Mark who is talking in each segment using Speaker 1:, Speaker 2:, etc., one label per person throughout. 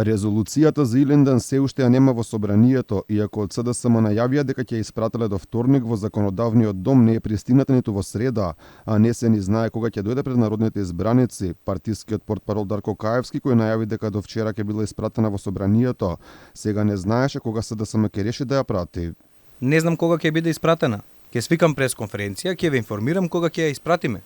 Speaker 1: Резолуцијата за Илинден се уште ја нема во собранието, иако од СДСМ најавија дека ќе ја испрателе до вторник во законодавниот дом, не е пристигната ниту во среда, а не се ни знае кога ќе дојде пред народните избраници. Партискиот портпарол Дарко Каевски, кој најави дека до вчера ќе била испратена во собранието, сега не знаеше кога СДСМ ќе реши да ја прати.
Speaker 2: Не знам кога ќе биде испратена. Ќе свикам пресконференција, ќе ве информирам кога ќе ја испратиме.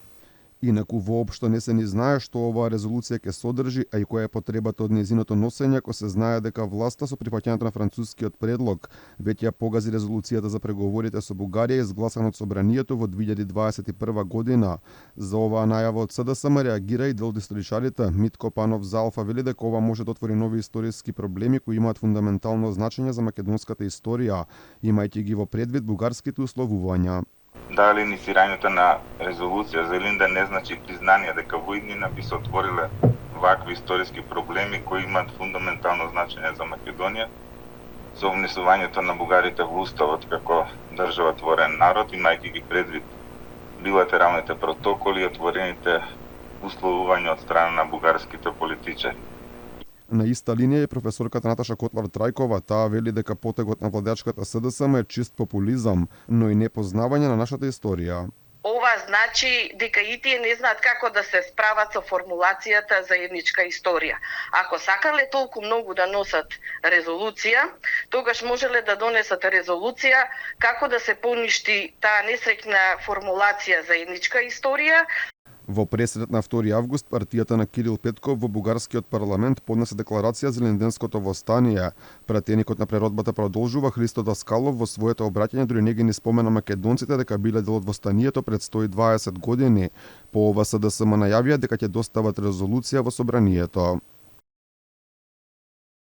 Speaker 1: Инаку воопшто не се ни знае што оваа резолуција ќе содржи, а и која е потребата од нејзиното носење, ако се знае дека власта со прифаќањето на францускиот предлог веќе ја погази резолуцијата за преговорите со Бугарија изгласана од собранието во 2021 година. За оваа најава од СДСМ реагира и дел од историчарите. Митко Панов за Алфа вели дека ова може да отвори нови историски проблеми кои имаат фундаментално значење за македонската историја, имајќи ги во предвид бугарските условувања.
Speaker 3: Дали инициирањето на резолуција за Илинден не значи признание дека во иднина би се отвориле вакви историски проблеми кои имаат фундаментално значење за Македонија, со внесувањето на бугарите во уставот како држава творен народ, имајќи ги предвид билатералните протоколи и отворените условувања од страна на бугарските политичари.
Speaker 1: На иста линија е професорката Наташа Котлар-Трајкова. Таа вели дека потегот на владеачката СДСМ е чист популизам, но и непознавање на нашата историја.
Speaker 4: Ова значи дека и тие не знаат како да се справат со формулацијата заедничка историја. Ако сакале толку многу да носат резолуција, тогаш можеле да донесат резолуција како да се поништи таа несреќна формулација заедничка историја.
Speaker 1: Во пресред на 2 август, партијата на Кирил Петков во бугарскиот парламент поднесе декларација за Илинденското востание. Пратеникот на преродбата продолжува Христо Даскалов во своето обраќање дури не ги ни спомена македонците дека биле дел од востанието пред 120 години. По ова СДСМ најавија дека ќе достават резолуција во собранието.